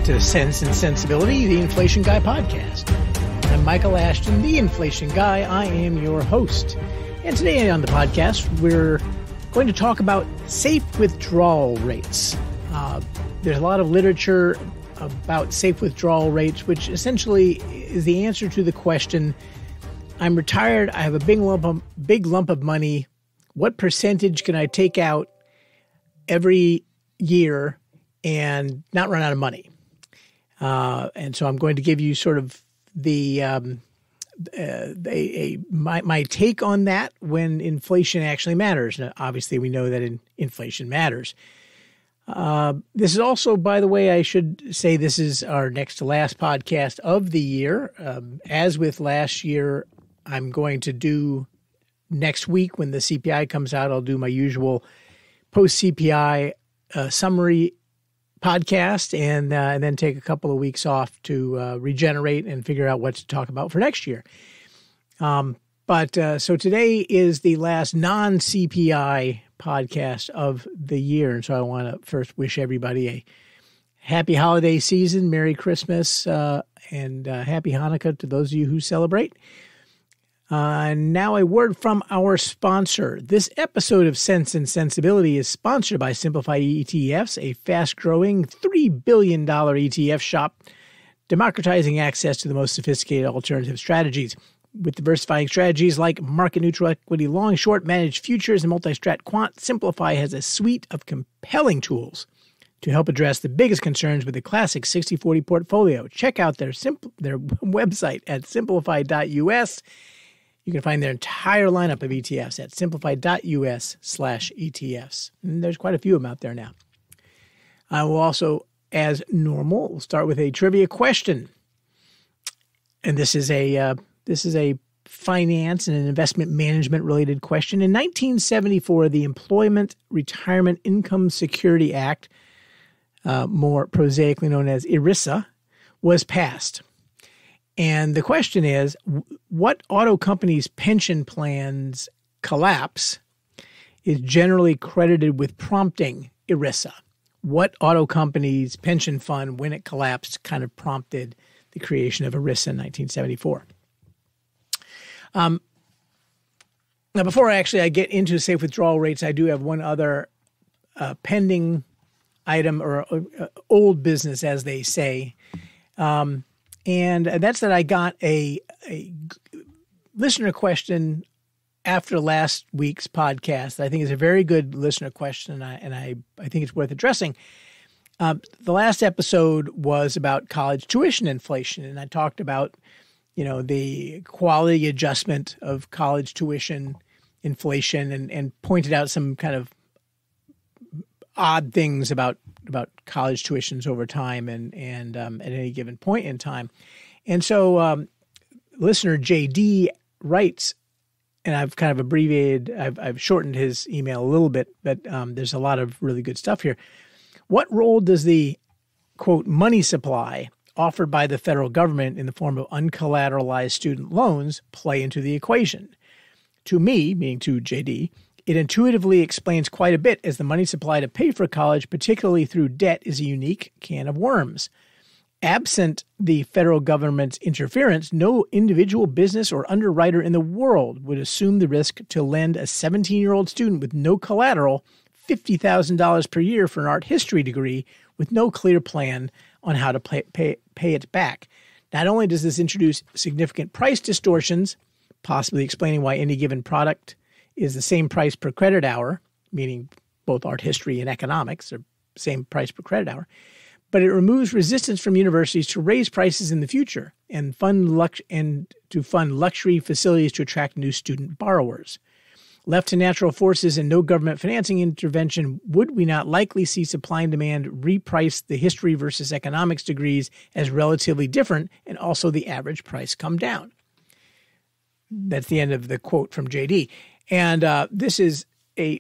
to Sense and Sensibility, the Inflation Guy podcast. I'm Michael Ashton, the Inflation Guy. I am your host. And today on the podcast, we're going to talk about safe withdrawal rates. There's a lot of literature about safe withdrawal rates, which essentially is the answer to the question, I'm retired, I have a big lump of money. What percentage can I take out every year and not run out of money? And so I'm going to give you sort of my take on that when inflation actually matters. Now, obviously, we know that inflation matters. This is also, by the way, I should say this is our next to last podcast of the year. As with last year, I'm going to do next week when the CPI comes out, I'll do my usual post-CPI summary podcast and then take a couple of weeks off to regenerate and figure out what to talk about for next year. So today is the last non-CPI podcast of the year. And so I want to first wish everybody a happy holiday season, Merry Christmas, and Happy Hanukkah to those of you who celebrate. Now a word from our sponsor. This episode of Sense and Sensibility is sponsored by Simplify ETFs, a fast-growing $3 billion ETF shop, democratizing access to the most sophisticated alternative strategies. With diversifying strategies like market-neutral equity, long-short, managed futures, and multi-strat quant, Simplify has a suite of compelling tools to help address the biggest concerns with the classic 60/40 portfolio. Check out their website at simplify.us. You can find their entire lineup of ETFs at simplify.us/ETFs. And there's quite a few of them out there now. I will also, as normal, we'll start with a trivia question. And this is a finance and an investment management related question. In 1974, the Employment Retirement Income Security Act, more prosaically known as ERISA, was passed. And the question is, what auto company's pension plans collapse is generally credited with prompting ERISA? What auto company's pension fund, when it collapsed, kind of prompted the creation of ERISA in 1974? Now, before I get into safe withdrawal rates, I do have one other pending item or old business, as they say. And that's that I got a listener question after last week's podcast. I think it's a very good listener question, and I think it's worth addressing. The last episode was about college tuition inflation, and I talked about the quality adjustment of college tuition inflation and pointed out some kind of odd things about college tuitions over time and at any given point in time. And so listener JD writes, and I've kind of abbreviated, I've shortened his email a little bit, but there's a lot of really good stuff here. What role does the, quote, money supply offered by the federal government in the form of uncollateralized student loans play into the equation? To me, meaning to JD, it intuitively explains quite a bit, as the money supply to pay for college, particularly through debt, is a unique can of worms. Absent the federal government's interference, no individual business or underwriter in the world would assume the risk to lend a 17-year-old student with no collateral $50,000 per year for an art history degree with no clear plan on how to pay it back. Not only does this introduce significant price distortions, possibly explaining why any given product is the same price per credit hour, meaning both art history and economics are same price per credit hour, but it removes resistance from universities to raise prices in the future and to fund luxury facilities to attract new student borrowers. Left to natural forces and no government financing intervention, would we not likely see supply and demand reprice the history versus economics degrees as relatively different and also the average price come down? That's the end of the quote from JD. And this is a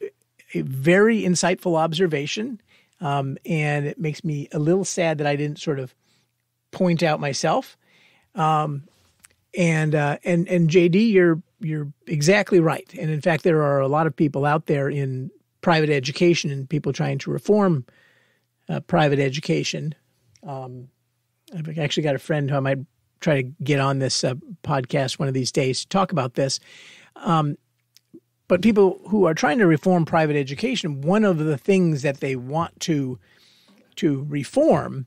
very insightful observation, and it makes me a little sad that I didn't sort of point out myself. And JD, you're exactly right. And in fact, there are a lot of people out there in private education and people trying to reform private education I've actually got a friend who I might try to get on this podcast one of these days to talk about this. But people who are trying to reform private education, one of the things that they want to reform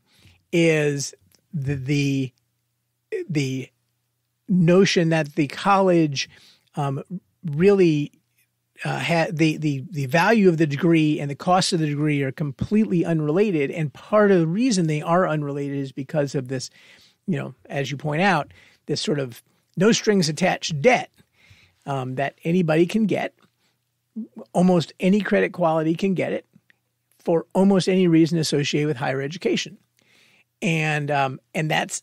is the notion that the college really the value of the degree and the cost of the degree are completely unrelated. And part of the reason they are unrelated is because of this, as you point out, this sort of no strings attached debt that anybody can get. Almost any credit quality can get it for almost any reason associated with higher education. And that's,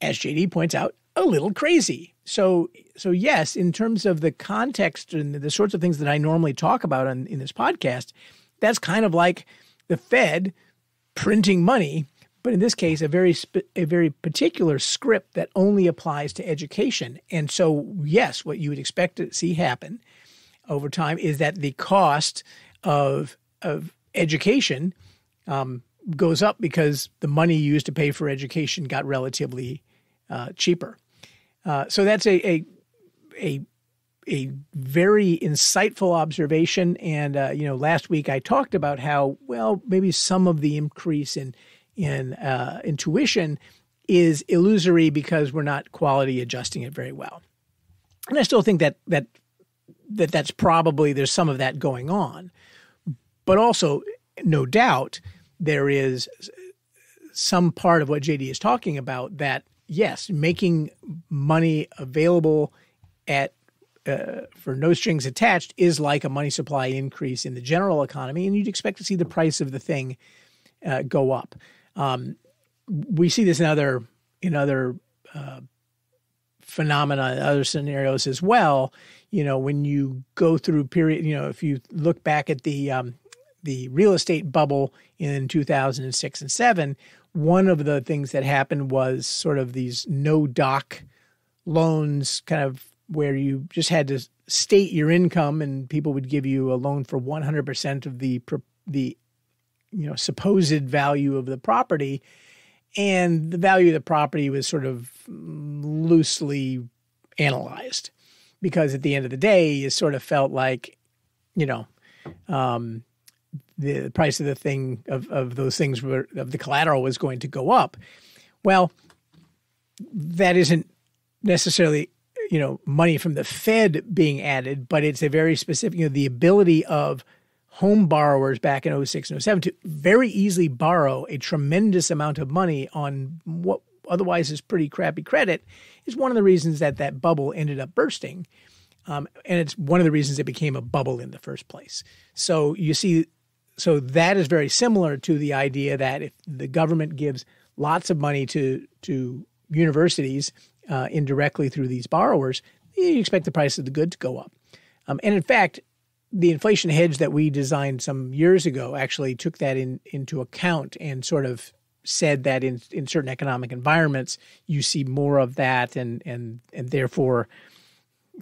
as JD points out, a little crazy. So yes, in terms of the context and the sorts of things that I normally talk about in this podcast, that's kind of like the Fed printing money, but in this case, a very particular script that only applies to education. And so, yes, what you would expect to see happen over time is that the cost of education goes up because the money used to pay for education got relatively cheaper. So that's a very insightful observation. And last week I talked about how maybe some of the increase in tuition is illusory because we're not quality adjusting it very well. And I still think that's probably there's some of that going on, but also no doubt there is some part of what JD is talking about that. Yes, making money available for no strings attached is like a money supply increase in the general economy, and you'd expect to see the price of the thing go up. We see this in other phenomena, other scenarios as well. When you go through period, if you look back at the real estate bubble in 2006 and 2007. One of the things that happened was sort of these no-doc loans, kind of where you just had to state your income and people would give you a loan for 100% of the supposed value of the property. And the value of the property was sort of loosely analyzed because at the end of the day, you sort of felt like, the price of the thing of those things of the collateral was going to go up. Well, that isn't necessarily, money from the Fed being added, but it's a very specific, the ability of home borrowers back in 06 and 07 to very easily borrow a tremendous amount of money on what otherwise is pretty crappy credit is one of the reasons that bubble ended up bursting. And it's one of the reasons it became a bubble in the first place. So you see, so that is very similar to the idea that if the government gives lots of money to universities indirectly through these borrowers, you expect the price of the good to go up. And in fact, the inflation hedge that we designed some years ago actually took that into account and sort of said that in certain economic environments, you see more of that and therefore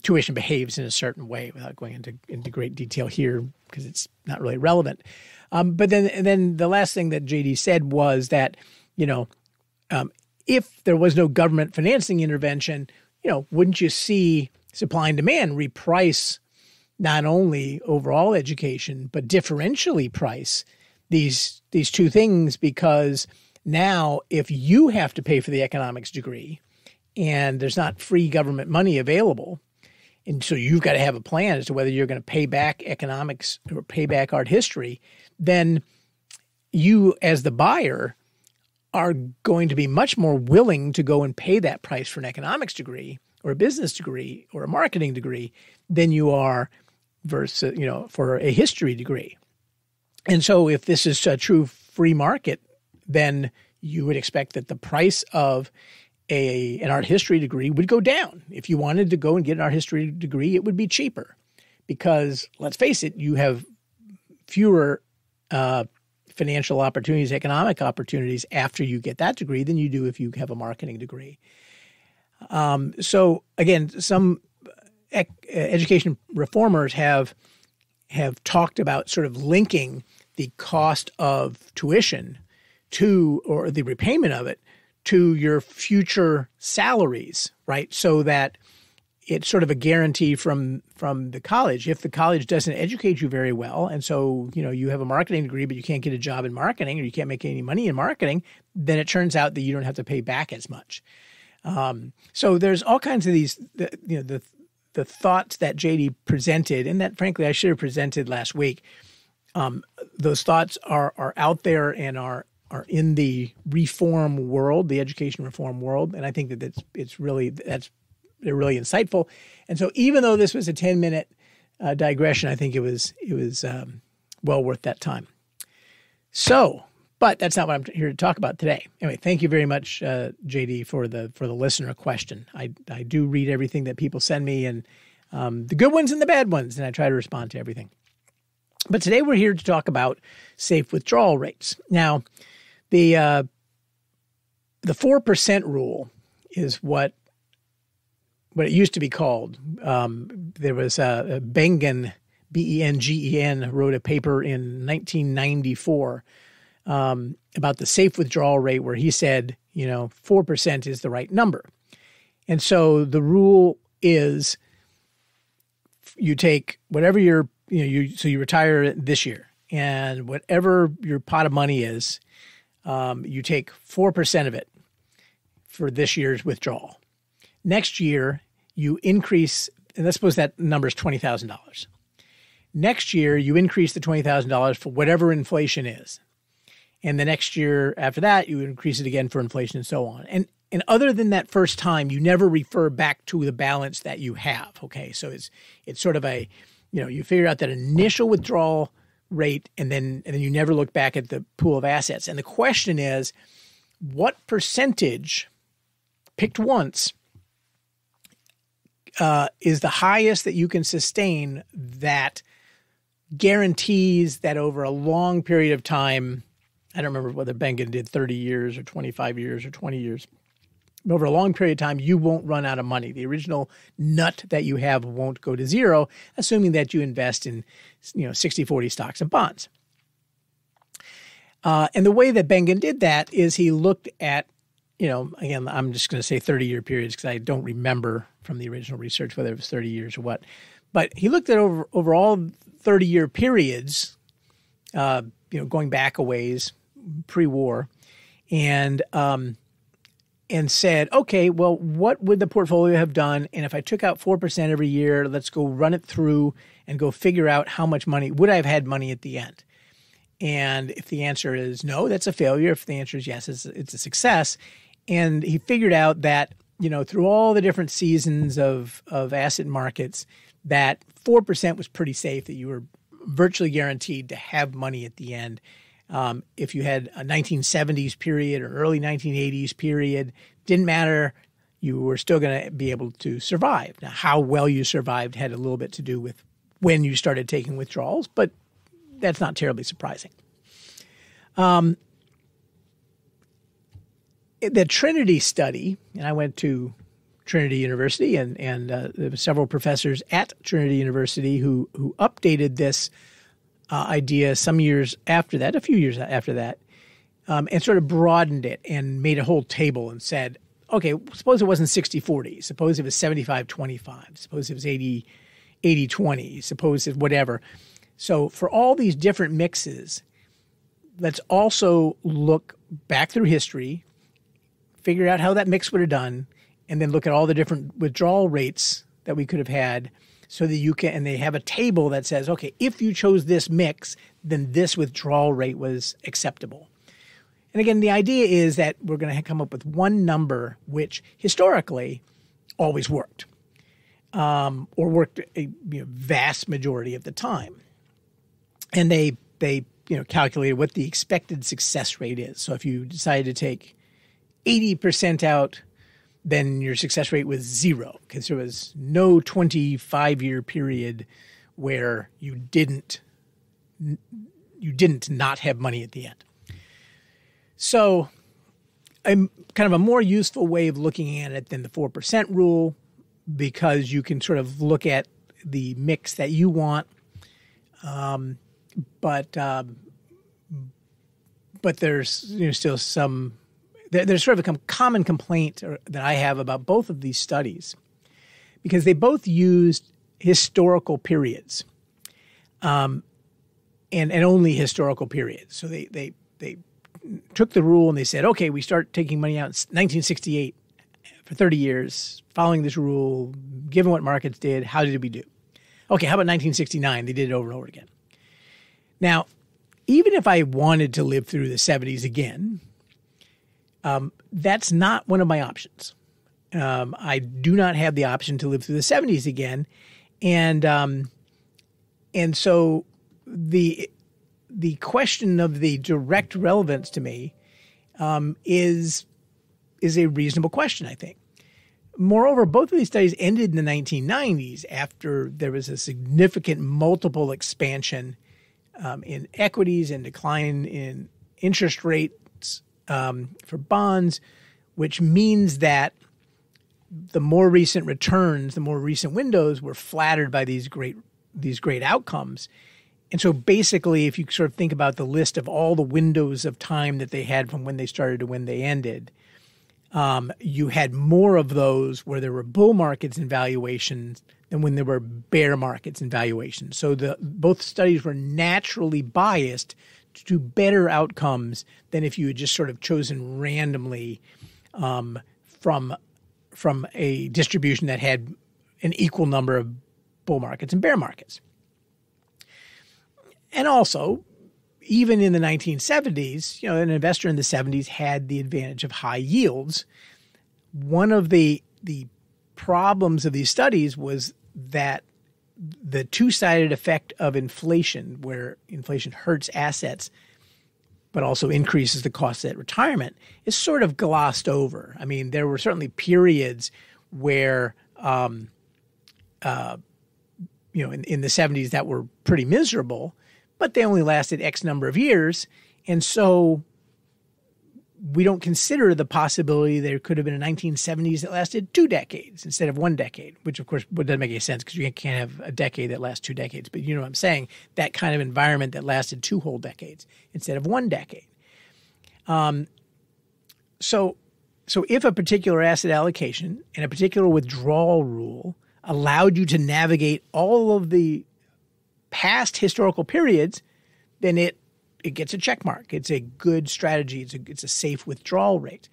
tuition behaves in a certain way without going into great detail here because it's not really relevant. But then the last thing that JD said was that, if there was no government financing intervention, wouldn't you see supply and demand reprice not only overall education, but differentially price these two things? Because now if you have to pay for the economics degree and there's not free government money available, and so you've got to have a plan as to whether you're going to pay back economics or pay back art history, then you as the buyer are going to be much more willing to go and pay that price for an economics degree or a business degree or a marketing degree than you are versus, for a history degree. And so if this is a true free market, then you would expect that the price of an art history degree would go down. If you wanted to go and get an art history degree, it would be cheaper because, let's face it, you have fewer financial opportunities, economic opportunities after you get that degree than you do if you have a marketing degree. So again, some education reformers have talked about sort of linking the cost of tuition to, or the repayment of it, to your future salaries, right? So that it's sort of a guarantee from the college. If the college doesn't educate you very well, and so you have a marketing degree, but you can't get a job in marketing, or you can't make any money in marketing, then it turns out that you don't have to pay back as much. So there's all kinds of these, the thoughts that JD presented, and that frankly I should have presented last week. Those thoughts are out there and are in the reform world, the education reform world, and I think that they're really insightful. And so even though this was a 10-minute digression, I think it was well worth that time. So, but that's not what I'm here to talk about today. Anyway, thank you very much, JD, for the listener question. I do read everything that people send me, and the good ones and the bad ones, and I try to respond to everything. But today we're here to talk about safe withdrawal rates. Now, the 4% rule is what it used to be called. There was Bengen, Bengen, wrote a paper in 1994 about the safe withdrawal rate, where he said, 4% is the right number. And so the rule is you take whatever so you retire this year, and whatever your pot of money is, you take 4% of it for this year's withdrawal. Next year, you increase, and let's suppose that number is $20,000. Next year, you increase the $20,000 for whatever inflation is. And the next year after that, you increase it again for inflation and so on. And other than that first time, you never refer back to the balance that you have. Okay, so it's sort of a, you figure out that initial withdrawal rate, and then you never look back at the pool of assets. And the question is, what percentage picked once is the highest that you can sustain that guarantees that over a long period of time, I don't remember whether Bengen did 30 years or 25 years or 20 years, but over a long period of time, you won't run out of money. The original nut that you have won't go to zero, assuming that you invest in 60-40 stocks and bonds. And the way that Bengen did that is he looked at, again, I'm just going to say 30-year periods because I don't remember from the original research whether it was 30 years or what. But he looked at over all 30-year periods, going back a ways, pre-war, and said, okay, well, what would the portfolio have done? And if I took out 4% every year, let's go run it through and go figure out how much money, would I have had money at the end? And if the answer is no, that's a failure. If the answer is yes, it's a success. And he figured out that, through all the different seasons of asset markets, that 4% was pretty safe, that you were virtually guaranteed to have money at the end. If you had a 1970s period or early 1980s period, didn't matter. You were still going to be able to survive. Now, how well you survived had a little bit to do with when you started taking withdrawals, but that's not terribly surprising. The Trinity study, and I went to Trinity University, and there were several professors at Trinity University who updated this idea some years after that, a few years after that, and sort of broadened it and made a whole table and said, okay, suppose it wasn't 60-40. Suppose it was 75-25. Suppose it was 80-20. Suppose it whatever. So for all these different mixes, let's also look back through history, figure out how that mix would have done, and then look at all the different withdrawal rates that we could have had so that you can, and they have a table that says, okay, if you chose this mix, then this withdrawal rate was acceptable. And again, the idea is that we're going to come up with one number which historically always worked, or worked a vast majority of the time. And they calculated what the expected success rate is. So if you decided to take 80% out, then your success rate was 0, because there was no 25-year period where you didn't not have money at the end. So kind of a more useful way of looking at it than the 4% rule, because you can sort of look at the mix that you want, but there's still some there's sort of a common complaint that I have about both of these studies, because they both used historical periods, and only historical periods. So they took the rule and they said, okay, we start taking money out in 1968 for 30 years, following this rule, given what markets did, how did we do? Okay, how about 1969? They did it over and over again. Now, even if I wanted to live through the 70s again, that's not one of my options. I do not have the option to live through the 70s again. And so the question of the direct relevance to me is a reasonable question, I think. Moreover, both of these studies ended in the 1990s after there was a significant multiple expansion in equities and decline in interest rates for bonds, which means that the more recent returns, the more recent windows were flattered by these great outcomes. And so basically, if you sort of think about the list of all the windows of time that they had from when they started to when they ended, you had more of those where there were bull markets in valuations than when there were bear markets in valuations. So both studies were naturally biased to better outcomes than if you had just sort of chosen randomly from a distribution that had an equal number of bull markets and bear markets. And also, even in the 1970s, an investor in the 70s had the advantage of high yields. One of the problems of these studies was that the two-sided effect of inflation, where inflation hurts assets but also increases the cost at retirement, is sort of glossed over. I mean, there were certainly periods where, in the 70s that were pretty miserable, but they only lasted X number of years. And so we don't consider the possibility there could have been a 1970s that lasted 2 decades instead of 1 decade, which of course doesn't make any sense because you can't have a decade that lasts 2 decades. But you know what I'm saying? That kind of environment that lasted 2 whole decades instead of 1 decade. So if a particular asset allocation and a particular withdrawal rule allowed you to navigate all of the past historical periods, then it gets a check mark. It's a good strategy. It's a safe withdrawal rate.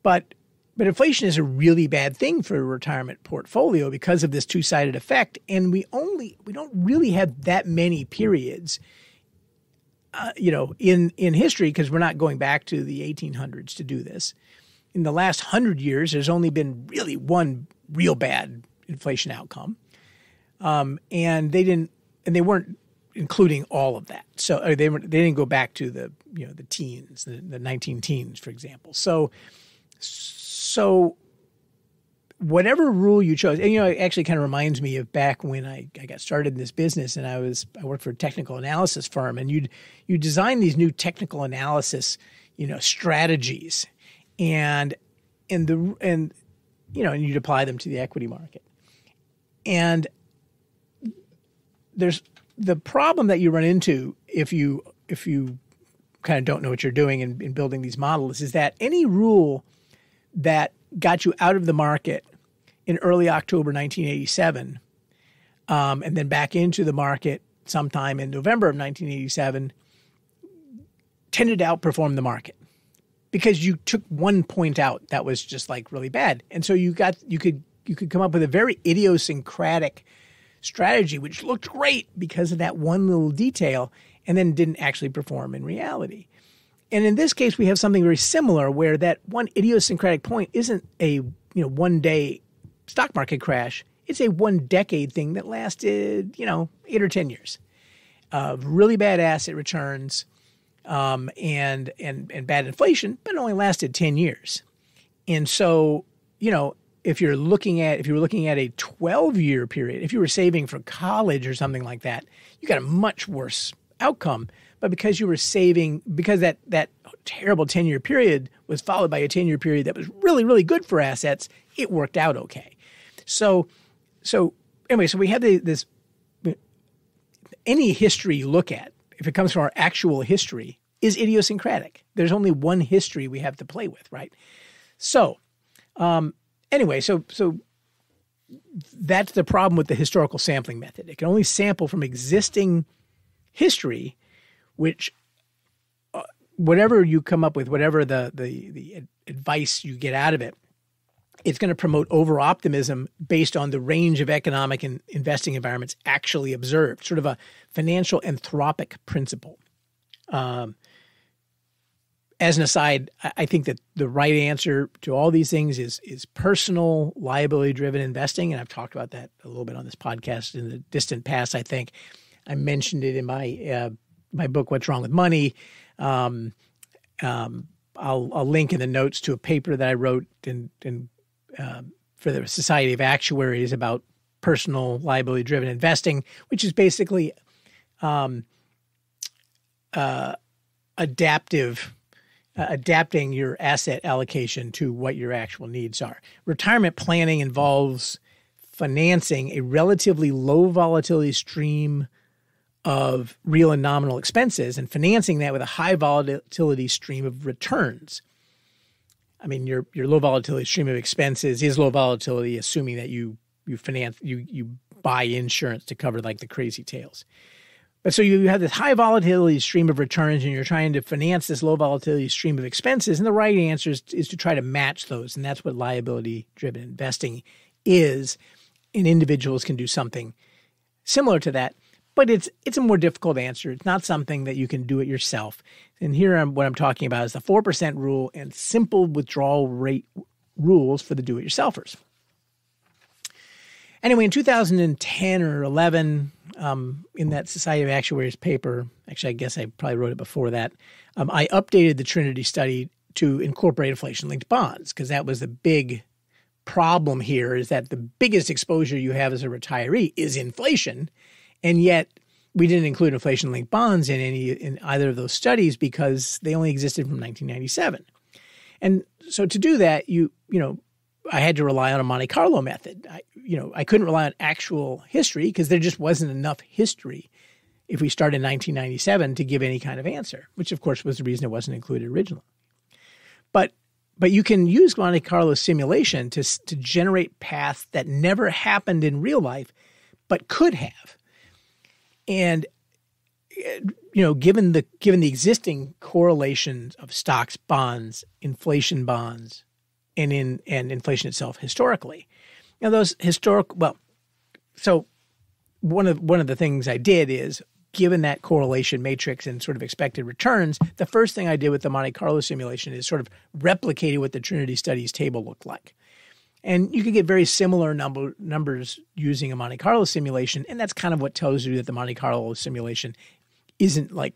But inflation is a really bad thing for a retirement portfolio because of this two-sided effect. And we don't really have that many periods, in history, because we're not going back to the 1800s to do this. In the last 100 years, there's only been really one real bad inflation outcome, and they weren't including all of that. So they didn't go back to the teens, the 19 teens, for example. So whatever rule you chose, and it actually kind of reminds me of back when I got started in this business, and I worked for a technical analysis firm, and you design these new technical analysis strategies, and you'd apply them to the equity market. And there's the problem that you run into if you kind of don't know what you're doing in building these models is that any rule that got you out of the market in early October 1987 and then back into the market sometime in November of 1987 tended to outperform the market because you took one point out that was just like really bad. And so you could come up with a very idiosyncratic strategy, which looked great because of that one little detail and then didn't actually perform in reality. And in this case, we have something very similar where that one idiosyncratic point isn't a 1 day stock market crash. It's a 1 decade thing that lasted 8 or 10 years of really bad asset returns and bad inflation, but it only lasted 10 years. And so if you were looking at a 12-year period, if you were saving for college or something like that, you got a much worse outcome. But because you were saving, because that terrible 10-year period was followed by a 10-year period that was really, really good for assets, it worked out okay. So anyway, so we have any history you look at, if it comes from our actual history, is idiosyncratic. There's only one history we have to play with, right? So anyway, so that's the problem with the historical sampling method. It can only sample from existing history, which whatever you come up with, whatever the advice you get out of it, it's going to promote over-optimism based on the range of economic and investing environments actually observed, sort of a financial anthropic principle. As an aside, I think that the right answer to all these things is personal liability-driven investing, and I've talked about that a little bit on this podcast in the distant past. I think I mentioned it in my my book, What's Wrong with Money. I'll link in the notes to a paper that I wrote for the Society of Actuaries about personal liability-driven investing, which is basically adapting your asset allocation to what your actual needs are. Retirement planning involves financing a relatively low volatility stream of real and nominal expenses and financing that with a high volatility stream of returns. I mean, your low volatility stream of expenses is low volatility, assuming that you buy insurance to cover like the crazy tails. But so you have this high volatility stream of returns and you're trying to finance this low volatility stream of expenses. And the right answer is to try to match those. And that's what liability-driven investing is. And individuals can do something similar to that. But it's a more difficult answer. It's not something that you can do it yourself. And here what I'm talking about is the 4% rule and simple withdrawal rate rules for the do-it-yourselfers. Anyway, in 2010 or 11, in that Society of Actuaries paper, actually, I guess I probably wrote it before that, I updated the Trinity study to incorporate inflation-linked bonds because that was the big problem here, is that the biggest exposure you have as a retiree is inflation, and yet we didn't include inflation-linked bonds in either of those studies because they only existed from 1997. And so to do that, I had to rely on a Monte Carlo method. I couldn't rely on actual history because there just wasn't enough history if we started in 1997 to give any kind of answer, which of course was the reason it wasn't included originally. But you can use Monte Carlo simulation to generate paths that never happened in real life, but could have. And given the existing correlations of stocks, bonds, inflation bonds, and inflation itself historically. Now those so one of the things I did is, given that correlation matrix and sort of expected returns, the first thing I did with the Monte Carlo simulation is sort of replicated what the Trinity Studies table looked like. And you could get very similar numbers using a Monte Carlo simulation, and that's kind of what tells you that the Monte Carlo simulation isn't like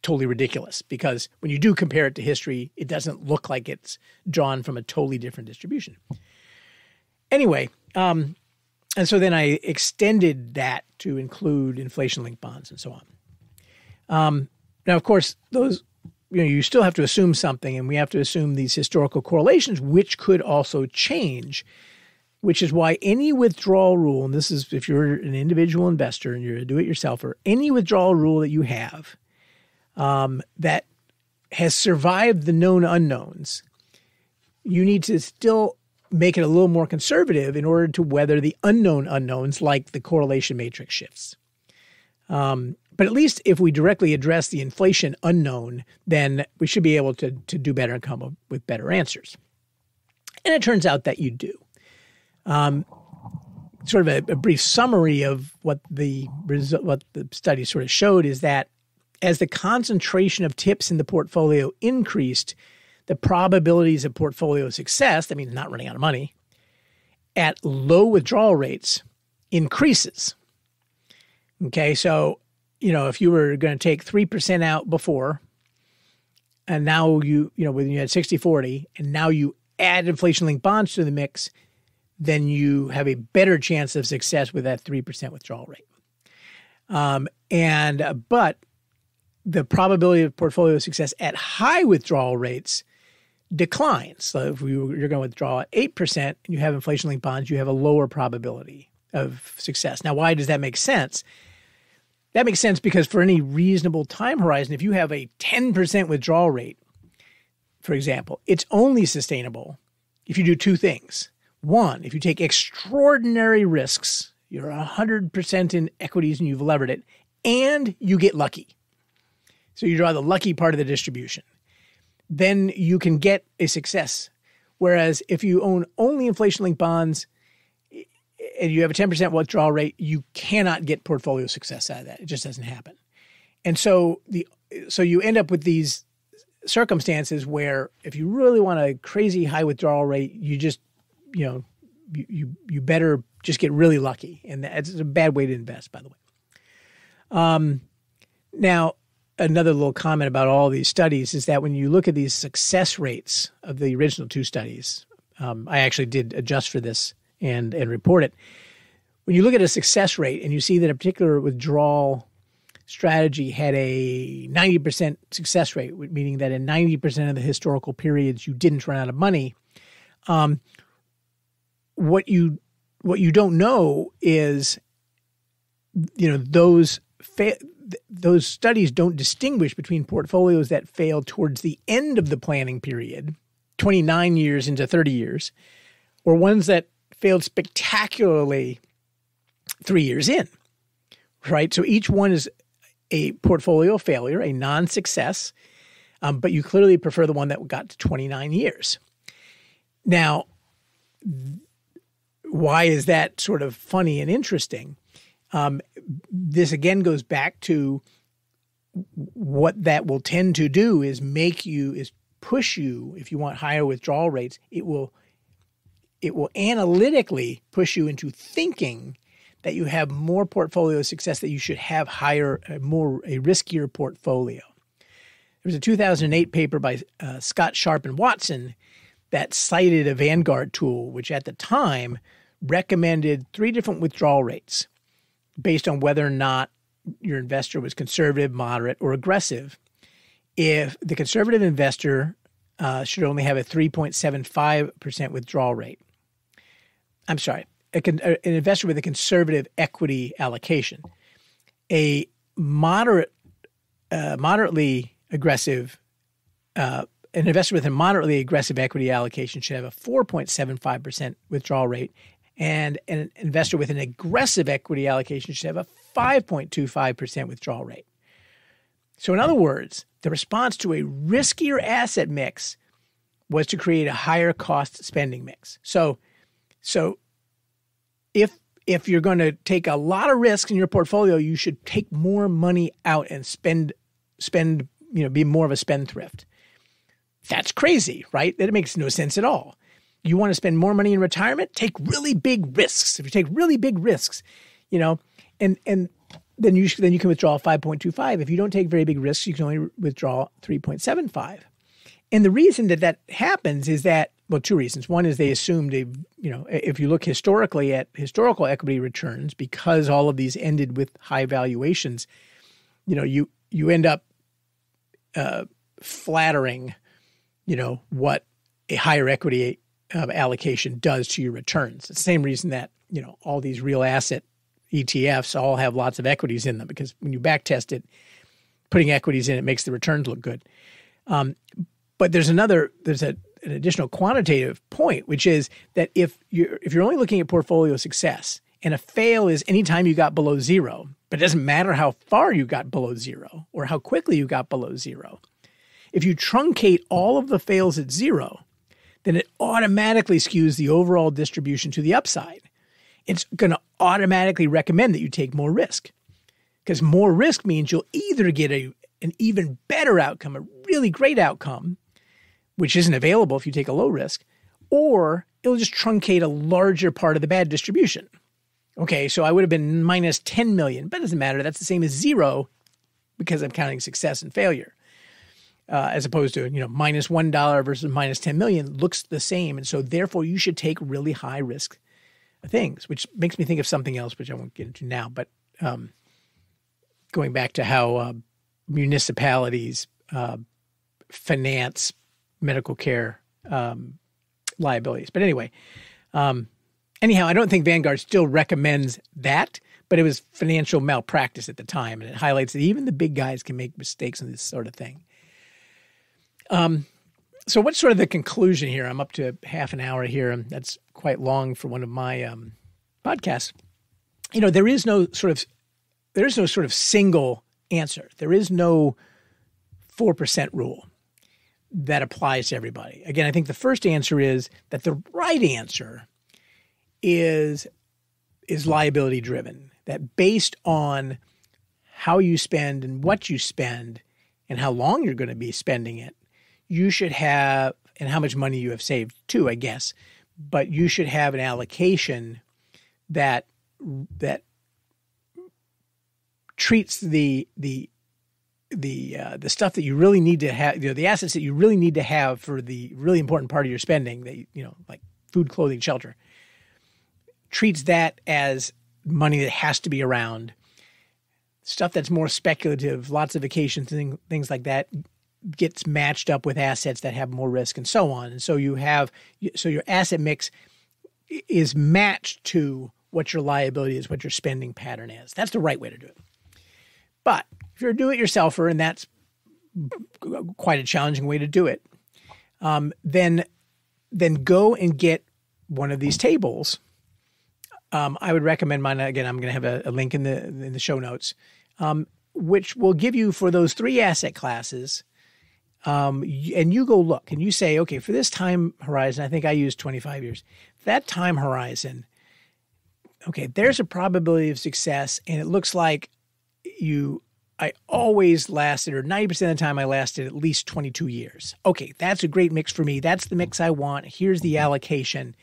totally ridiculous, because when you do compare it to history, it doesn't look like it's drawn from a totally different distribution. Anyway, and so then I extended that to include inflation-linked bonds and so on. Now, of course, those you still have to assume something, and we have to assume these historical correlations, which could also change, which is why any withdrawal rule, and this is if you're an individual investor and you're a do-it-yourselfer, any withdrawal rule that you have that has survived the known unknowns, you need to still make it a little more conservative in order to weather the unknown unknowns like the correlation matrix shifts. But at least if we directly address the inflation unknown, then we should be able to do better and come up with better answers. And it turns out that you do. Sort of a brief summary of what the study sort of showed is that as the concentration of tips in the portfolio increased, the probabilities of portfolio success, that means not running out of money, at low withdrawal rates increases. Okay, so, if you were going to take 3% out before, and now when you had 60-40, and now you add inflation-linked bonds to the mix, then you have a better chance of success with that 3% withdrawal rate. But the probability of portfolio success at high withdrawal rates declines. So if you're going to withdraw at 8% and you have inflation-linked bonds, you have a lower probability of success. Now, why does that make sense? that makes sense because for any reasonable time horizon, if you have a 10% withdrawal rate, for example, it's only sustainable if you do two things. One, if you take extraordinary risks, you're 100% in equities and you've levered it, and you get lucky. So you draw the lucky part of the distribution. Then you can get a success. Whereas if you own only inflation-linked bonds and you have a 10% withdrawal rate, you cannot get portfolio success out of that. It just doesn't happen. And so you end up with these circumstances where if you really want a crazy high withdrawal rate, you just, you better just get really lucky. And that's a bad way to invest, by the way. Now, another little comment about all these studies is that when you look at these success rates of the original two studies, I actually did adjust for this and report it. When you look at a success rate and you see that a particular withdrawal strategy had a 90% success rate, meaning that in 90% of the historical periods you didn't run out of money, what you don't know is, those studies don't distinguish between portfolios that failed towards the end of the planning period, 29 years into 30 years, or ones that failed spectacularly 3 years in, right? So each one is a portfolio failure, a non-success, but you clearly prefer the one that got to 29 years. Now, why is that sort of funny and interesting? This again goes back to what that will tend to do is push you, if you want higher withdrawal rates, it will analytically push you into thinking that you have more portfolio success, that you should have a riskier portfolio. There was a 2008 paper by Scott Sharp and Watson that cited a Vanguard tool, which at the time recommended 3 different withdrawal rates based on whether or not your investor was conservative, moderate, or aggressive. If the conservative investor should only have a 3.75% withdrawal rate. I'm sorry, an investor with a conservative equity allocation. A moderately aggressive an investor with a moderately aggressive equity allocation should have a 4.75% withdrawal rate, and an investor with an aggressive equity allocation should have a 5.25% withdrawal rate. So in other words, the response to a riskier asset mix was to create a higher cost spending mix. So if you're going to take a lot of risks in your portfolio, you should take more money out and spend, be more of a spendthrift. That's crazy, right? That makes no sense at all. You want to spend more money in retirement? Take really big risks. If you take really big risks, and then you can withdraw 5.25. If you don't take very big risks, you can only withdraw 3.75. And the reason that happens is that, well, 2 reasons. One is they assumed if you look historically at historical equity returns, because all of these ended with high valuations, you end up flattering, what a higher equity allocation does to your returns. It's the same reason that, all these real asset ETFs all have lots of equities in them, because when you back test it, putting equities in it makes the returns look good. But there's an additional quantitative point, which is that if you're only looking at portfolio success, and a fail is anytime you got below zero, but it doesn't matter how far you got below zero or how quickly you got below zero. If you truncate all of the fails at zero, then it automatically skews the overall distribution to the upside. It's going to automatically recommend that you take more risk, because more risk means you'll either get an even better outcome, a really great outcome, which isn't available if you take a low risk, or it'll just truncate a larger part of the bad distribution. Okay, so I would have been minus 10 million, but it doesn't matter. That's the same as zero because I'm counting success and failure. As opposed to, minus $1 versus minus 10 million looks the same. And so therefore you should take really high risk things, which makes me think of something else, which I won't get into now. But going back to how municipalities finance medical care liabilities. But anyway, Anyhow, I don't think Vanguard still recommends that, but it was financial malpractice at the time, and it highlights that even the big guys can make mistakes in this sort of thing. So what's sort of the conclusion here? I'm up to half an hour here, and that's quite long for one of my podcasts. There is no sort of single answer. There is no 4% rule that applies to everybody. Again, I think the first answer is that the right answer is liability driven, that based on how you spend and what you spend and how long you're going to be spending it, you should have, and how much money you have saved too, I guess, but you should have an allocation that treats the stuff that you really need to have, the assets that you really need to have for the really important part of your spending, that like food, clothing, shelter, treats that as money that has to be around. Stuff that's more speculative, lots of vacations, things like that, gets matched up with assets that have more risk and so on. And so your asset mix is matched to what your liability is, what your spending pattern is. That's the right way to do it. But if you're a do-it-yourselfer, and that's quite a challenging way to do it, then go and get one of these tables. I would recommend mine. Again, I'm going to have a link in the show notes, which will give you for those three asset classes. And you go look and you say, okay, for this time horizon, I think I used 25 years. That time horizon, okay, there's a probability of success, and it looks like I always lasted, or 90% of the time I lasted at least 22 years. Okay, that's a great mix for me. That's the mix I want. Here's the allocation.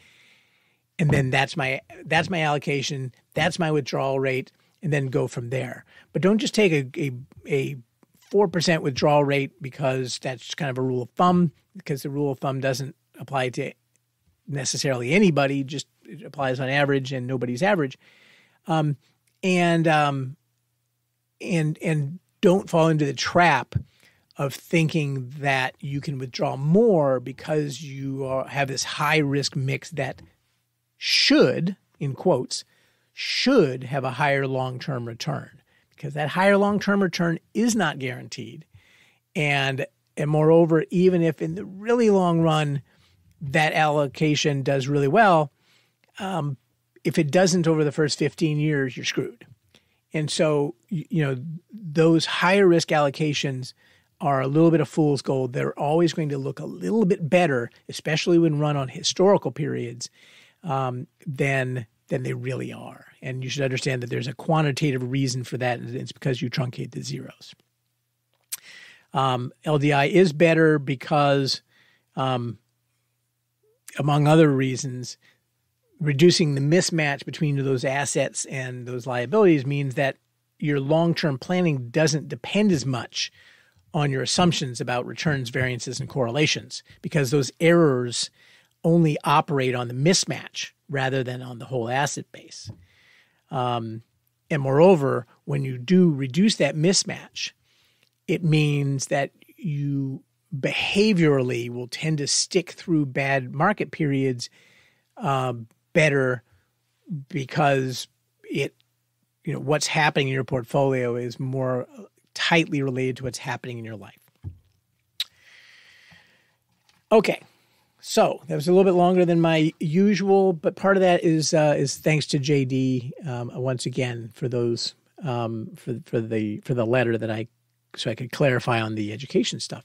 And then that's my allocation. That's my withdrawal rate, and then go from there. But don't just take a 4% withdrawal rate because that's kind of a rule of thumb, because the rule of thumb doesn't apply to necessarily anybody, just it applies on average, and nobody's average. And don't fall into the trap of thinking that you can withdraw more because you have this high risk mix that should, in quotes, should have a higher long-term return, because that higher long-term return is not guaranteed. And moreover, even if in the really long run that allocation does really well, if it doesn't over the first 15 years, you're screwed. And so, those higher risk allocations are a little bit of fool's gold. They're always going to look a little bit better, especially when run on historical periods, than they really are. And you should understand that there's a quantitative reason for that, and it's because you truncate the zeros. LDI is better because, among other reasons, reducing the mismatch between those assets and those liabilities means that your long-term planning doesn't depend as much on your assumptions about returns, variances, and correlations, because those errors only operate on the mismatch rather than on the whole asset base. And moreover, when you do reduce that mismatch, it means that you behaviorally will tend to stick through bad market periods better, because what's happening in your portfolio is more tightly related to what's happening in your life. Okay, so that was a little bit longer than my usual, but part of that is thanks to JD once again for those for the letter that so I could clarify on the education stuff.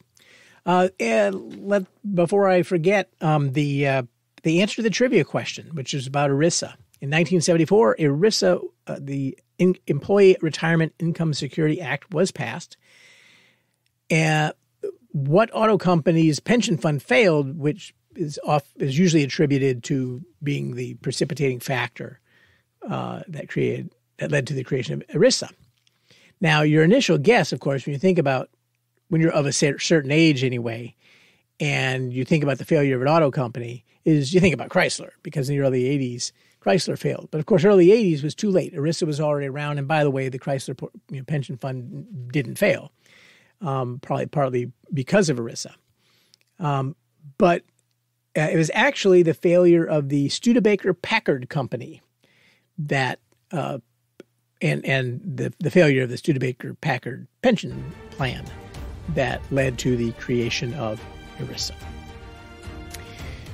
And before I forget, the answer to the trivia question, which is about ERISA. In 1974, ERISA, the Employee Retirement Income Security Act, was passed. What auto company's pension fund failed, which is usually attributed to being the precipitating factor that led to the creation of ERISA. Now, your initial guess, of course, when you think about when you're of a certain age anyway, and you think about the failure of an auto company, is you think about Chrysler, because in the early 80s, Chrysler failed. But of course, early 80s was too late. ERISA was already around. And by the way, the Chrysler pension fund didn't fail, probably partly because of ERISA. But It was actually the failure of the Studebaker-Packard company that, and the failure of the Studebaker-Packard pension plan that led to the creation of ERISA.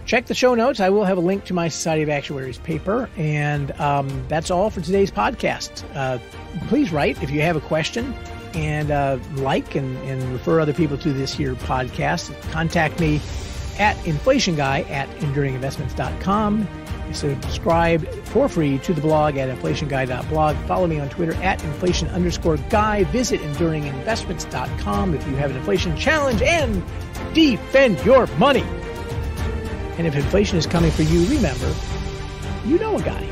Check the show notes. I will have a link to my Society of Actuaries paper. And that's all for today's podcast. Please write if you have a question, and like and refer other people to this here podcast. Contact me at inflationguy@enduringinvestments.com. Subscribe for free to the blog at inflationguy.blog. Follow me on Twitter at inflation_guy. Visit enduringinvestments.com if you have an inflation challenge, and defend your money. And if inflation is coming for you, remember, you know a guy.